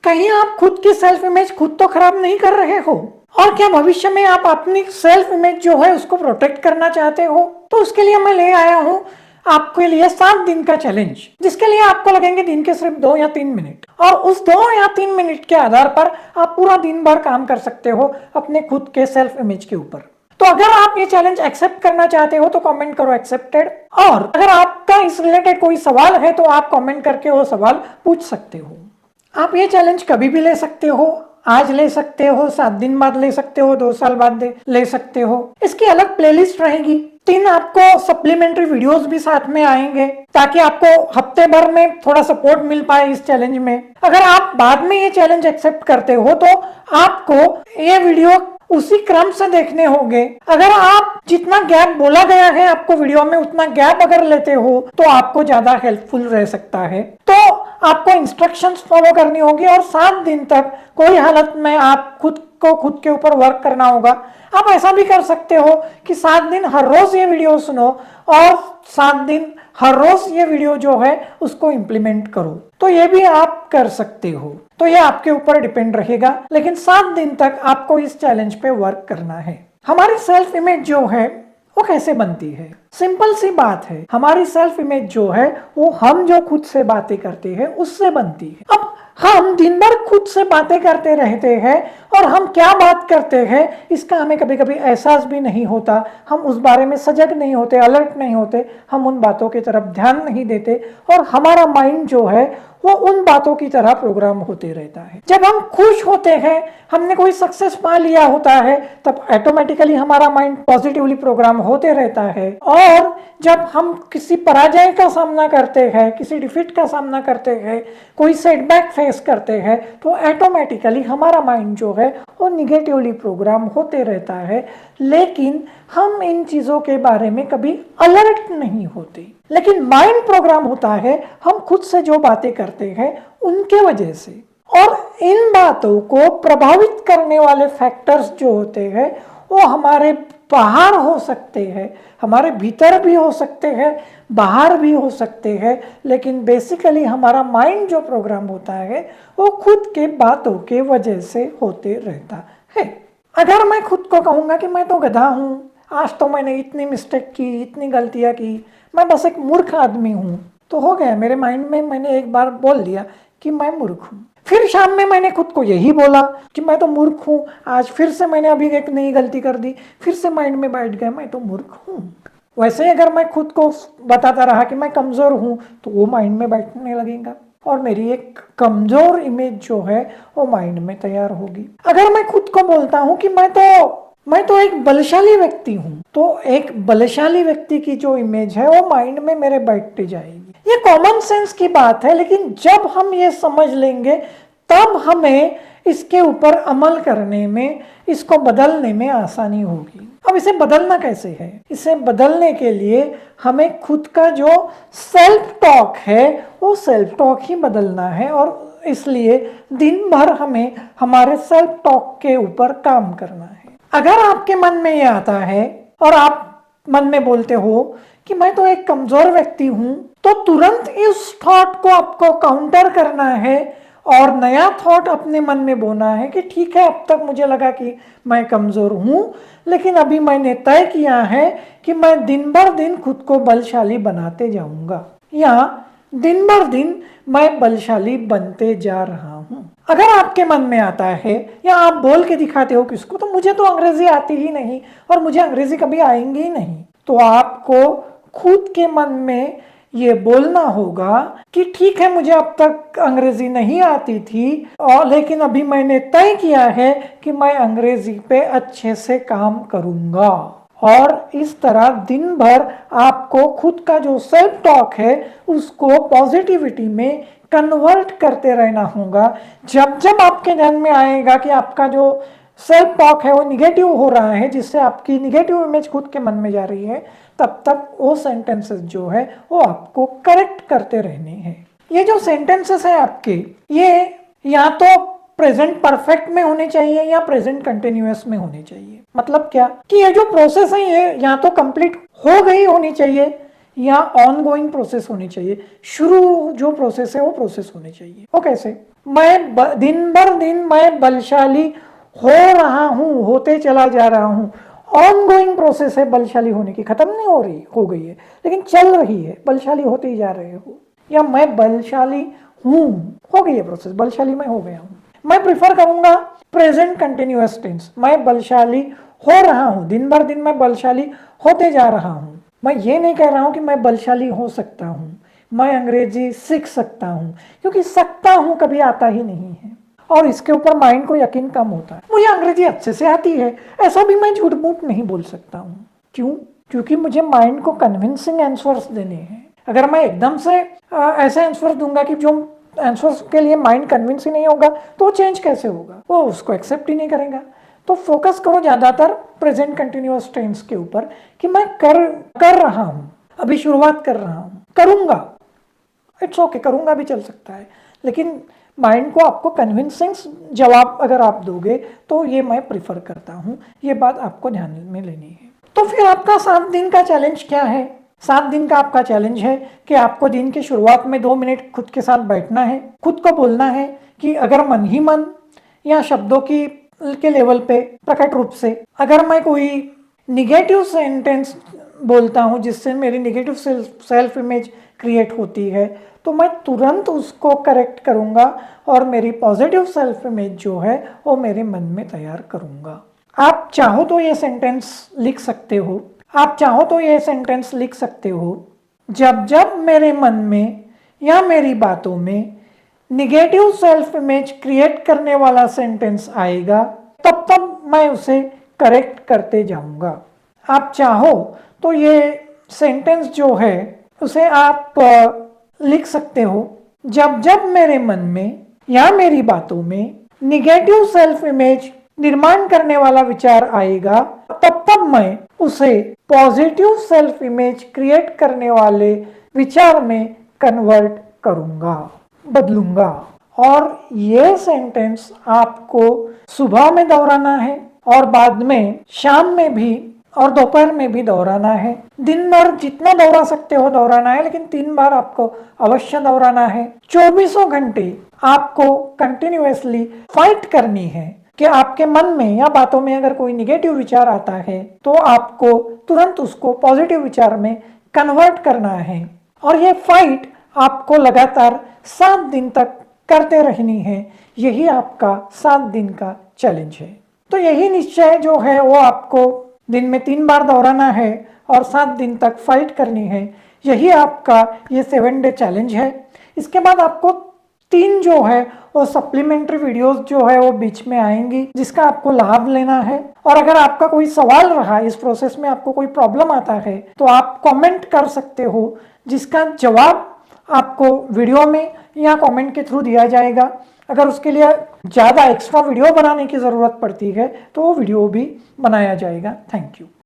कहीं आप खुद की सेल्फ इमेज खुद तो खराब नहीं कर रहे हो? और क्या भविष्य में आप अपनी सेल्फ इमेज जो है उसको प्रोटेक्ट करना चाहते हो? तो उसके लिए मैं ले आया हूँ आपके लिए 7 दिन का चैलेंज, जिसके लिए आपको लगेंगे दिन के सिर्फ 2 या 3 मिनट, और उस 2 या 3 मिनट के आधार पर आप पूरा दिन भर काम कर सकते हो अपने खुद के सेल्फ इमेज के ऊपर। तो अगर आप ये चैलेंज एक्सेप्ट करना चाहते हो तो कमेंट करो एक्सेप्टेड, और अगर आपका इस रिलेटेड कोई सवाल है तो आप कमेंट करके वो सवाल पूछ सकते हो। आप ये चैलेंज कभी भी ले सकते हो, आज ले सकते हो, 7 दिन बाद ले सकते हो, 2 साल बाद ले सकते हो। इसकी अलग प्लेलिस्ट रहेगी, 3 आपको सप्लीमेंट्री वीडियोस भी साथ में आएंगे ताकि आपको हफ्ते भर में थोड़ा सपोर्ट मिल पाए इस चैलेंज में। अगर आप बाद में ये चैलेंज एक्सेप्ट करते हो तो आपको ये वीडियो उसी क्रम से देखने होंगे। अगर आप जितना गैप बोला गया है आपको वीडियो में उतना गैप अगर लेते हो तो आपको ज्यादा हेल्पफुल रह सकता है। तो आपको इंस्ट्रक्शंस फॉलो करनी होगी और 7 दिन तक कोई हालत में आप खुद के ऊपर वर्क करना होगा। आप ऐसा भी कर सकते हो कि 7 दिन हर रोज ये वीडियो सुनो और 7 दिन हर रोज ये वीडियो जो है उसको इम्प्लीमेंट करो, तो ये भी आप कर सकते हो। तो ये आपके ऊपर डिपेंड रहेगा, लेकिन 7 दिन तक आपको इस चैलेंज पे वर्क करना है। हमारी सेल्फ इमेज जो है वो कैसे बनती है? सिंपल सी बात है, हमारी सेल्फ इमेज जो है वो हम जो खुद से बातें करते हैं उससे बनती है। अब हम दिन भर खुद से बातें करते रहते हैं और हम क्या बात करते हैं इसका हमें कभी कभी एहसास भी नहीं होता। हम उस बारे में सजग नहीं होते, अलर्ट नहीं होते, हम उन बातों की तरफ ध्यान नहीं देते और हमारा माइंड जो है वो उन बातों की तरह प्रोग्राम होते रहता है। जब हम खुश होते हैं, हमने कोई सक्सेस पा लिया होता है, तब ऑटोमेटिकली हमारा माइंड पॉजिटिवली प्रोग्राम होते रहता है। और जब हम किसी पराजय का सामना करते हैं, किसी डिफीट का सामना करते हैं, कोई सेटबैक फेस करते हैं, तो ऑटोमेटिकली हमारा माइंड जो है वो निगेटिवली प्रोग्राम होते रहता है। लेकिन हम इन चीजों के बारे में कभी अलर्ट नहीं होते। लेकिन माइंड प्रोग्राम होता है हम खुद से जो बातें करते हैं उनके वजह से। और इन बातों को प्रभावित करने वाले फैक्टर्स जो होते हैं वो हमारे बाहर हो सकते हैं, हमारे भीतर भी हो सकते हैं, बाहर भी हो सकते हैं, लेकिन बेसिकली हमारा माइंड जो प्रोग्राम होता है वो खुद के बातों के वजह से होते रहता है। अगर मैं खुद को कहूँगा कि मैं तो गधा हूँ, आज तो मैंने इतनी मिस्टेक की, इतनी गलतियाँ की, मैं बस एक मूर्ख आदमी हूँ, तो हो गया मेरे माइंड में, मैंने एक बार बोल दिया कि मैं मूर्ख हूँ। फिर शाम में मैंने खुद को यही बोला कि मैं तो मूर्ख हूँ, आज फिर से मैंने अभी एक नई गलती कर दी, फिर से माइंड में बैठ गया मैं तो मूर्ख हूँ। वैसे अगर मैं खुद को बताता रहा कि मैं कमज़ोर हूँ तो वो माइंड में बैठने लगेगा और मेरी एक कमज़ोर इमेज जो है वो माइंड में तैयार होगी। अगर मैं खुद को बोलता हूँ कि मैं तो एक बलशाली व्यक्ति हूँ, तो एक बलशाली व्यक्ति की जो इमेज है वो माइंड में मेरे बैठती जाएगी। ये कॉमन सेंस की बात है, लेकिन जब हम ये समझ लेंगे तब हमें इसके ऊपर अमल करने में, इसको बदलने में आसानी होगी। अब इसे बदलना कैसे है? इसे बदलने के लिए हमें खुद का जो सेल्फ टॉक है वो सेल्फ टॉक ही बदलना है, और इसलिए दिन भर हमें हमारे सेल्फ टॉक के ऊपर काम करना है। अगर आपके मन में ये आता है और आप मन में बोलते हो कि मैं तो एक कमजोर व्यक्ति हूं, तो तुरंत इस थॉट को आपको काउंटर करना है और नया थॉट अपने मन में बोलना है कि ठीक है, अब तक मुझे लगा कि मैं कमजोर हूं, लेकिन अभी मैंने तय किया है कि मैं दिन भर दिन खुद को बलशाली बनाते जाऊंगा, या दिन भर दिन मैं बलशाली बनते जा रहा हूं। अगर आपके मन में आता है या आप बोल के दिखाते हो किसको, तो मुझे तो अंग्रेजी आती ही नहीं और मुझे अंग्रेजी कभी आएंगी ही नहीं, तो आपको खुद के मन में ये बोलना होगा कि ठीक है, मुझे अब तक अंग्रेजी नहीं आती थी, और लेकिन अभी मैंने तय किया है कि मैं अंग्रेजी पे अच्छे से काम करूंगा। और इस तरह दिन भर आपको खुद का जो सेल्फ टॉक है उसको पॉजिटिविटी में कन्वर्ट करते रहना होगा। जब जब आपके ध्यान में आएगा कि आपका जो सेल्फ टॉक है वो निगेटिव हो रहा है, जिससे आपकी निगेटिव इमेज खुद के मन में जा रही है, तब तक वो सेंटेंसेस जो है वो आपको करेक्ट करते रहने हैं। ये जो सेंटेंसेस है आपके, ये या तो प्रेजेंट परफेक्ट में होने चाहिए या प्रेजेंट कंटिन्यूअस में होने चाहिए। मतलब क्या कि ये जो प्रोसेस है ये या तो कंप्लीट हो गई होनी चाहिए या ऑन गोइंग प्रोसेस होनी चाहिए। शुरू जो प्रोसेस है वो प्रोसेस होनी चाहिए। वो कैसे? दिन भर दिन मैं बलशाली हो रहा हूँ, होते चला जा रहा हूँ। ऑन गोइंग प्रोसेस है बलशाली होने की, खत्म नहीं हो रही, हो गई है लेकिन चल रही है, बलशाली होते ही जा रहे हो। या मैं बलशाली हूँ, हो गई है प्रोसेस, बलशाली मैं हो गया हूँ। मैं प्रिफर करूंगा प्रेजेंट कंटिन्यूअस टेंस। मैं बलशाली हो रहा हूँ, दिन भर दिन मैं बलशाली होते जा रहा हूँ। मैं ये नहीं कह रहा हूँ कि मैं बलशाली हो सकता हूँ, मैं अंग्रेजी सीख सकता हूँ, क्योंकि सकता हूँ कभी आता ही नहीं है और इसके ऊपर माइंड को यकीन कम होता है। मुझे अंग्रेजी अच्छे से आती है, ऐसा भी मैं झूठ मूठ नहीं बोल सकता हूँ। क्यों? क्योंकि मुझे माइंड को कन्विंसिंग आंसर्स देने हैं। अगर मैं एकदम से ऐसे आंसर दूंगा कि जो आंसर्स के लिए माइंड कन्विंस ही नहीं होगा तो वो चेंज कैसे होगा? वो उसको एक्सेप्ट ही नहीं करेगा। तो फोकस करो ज़्यादातर प्रेजेंट कंटिन्यूअस टेंस के ऊपर कि मैं कर रहा हूँ, अभी शुरुआत कर रहा हूँ, करूँगा। इट्स ओके, करूँगा भी चल सकता है, लेकिन माइंड को आपको कन्विंसिंग जवाब अगर आप दोगे तो ये मैं प्रिफर करता हूँ। ये बात आपको ध्यान में लेनी है। तो फिर आपका 7 दिन का चैलेंज क्या है? 7 दिन का आपका चैलेंज है कि आपको दिन की शुरुआत में 2 मिनट खुद के साथ बैठना है, खुद को बोलना है कि अगर मन ही मन या शब्दों के लेवल पे प्रकट रूप से अगर मैं कोई निगेटिव सेंटेंस बोलता हूँ जिससे मेरी नेगेटिव सेल्फ इमेज क्रिएट होती है, तो मैं तुरंत उसको करेक्ट करूँगा और मेरी पॉजिटिव सेल्फ इमेज जो है वो मेरे मन में तैयार करूँगा। आप चाहो तो ये सेंटेंस लिख सकते हो, आप चाहो तो ये सेंटेंस लिख सकते हो, जब जब मेरे मन में या मेरी बातों में निगेटिव सेल्फ इमेज क्रिएट करने वाला सेंटेंस आएगा तब तब मैं उसे करेक्ट करते जाऊंगा। आप चाहो तो ये सेंटेंस जो है उसे आप लिख सकते हो, जब जब मेरे मन में या मेरी बातों में निगेटिव सेल्फ इमेज निर्माण करने वाला विचार आएगा तब तब मैं उसे पॉजिटिव सेल्फ इमेज क्रिएट करने वाले विचार में कन्वर्ट करूंगा, बदलूंगा। और ये सेंटेंस आपको सुबह में दोहराना है और बाद में शाम में भी और दोपहर में भी दोहराना है। दिन भर जितना दोहरा सकते हो दोहराना है, लेकिन 3 बार आपको अवश्य दोहराना है। 24 घंटे आपको कंटिन्यूअसली फाइट करनी है कि आपके मन में या बातों में अगर कोई निगेटिव विचार आता है तो आपको तुरंत उसको पॉजिटिव विचार में कन्वर्ट करना है। और ये फाइट आपको लगातार 7 दिन तक करते रहनी है। यही आपका 7 दिन का चैलेंज है। तो यही निश्चय जो है वो आपको दिन में 3 बार दोहराना है और 7 दिन तक फाइट करनी है। यही आपका ये 7 डे चैलेंज है। इसके बाद आपको 3 जो है वो सप्लीमेंट्री वीडियोस जो है वो बीच में आएंगी जिसका आपको लाभ लेना है। और अगर आपका कोई सवाल रहा, इस प्रोसेस में आपको कोई प्रॉब्लम आता है तो आप कमेंट कर सकते हो, जिसका जवाब आपको वीडियो में या कमेंट के थ्रू दिया जाएगा। अगर उसके लिए ज़्यादा एक्स्ट्रा वीडियो बनाने की ज़रूरत पड़ती है तो वो वीडियो भी बनाया जाएगा। Thank you.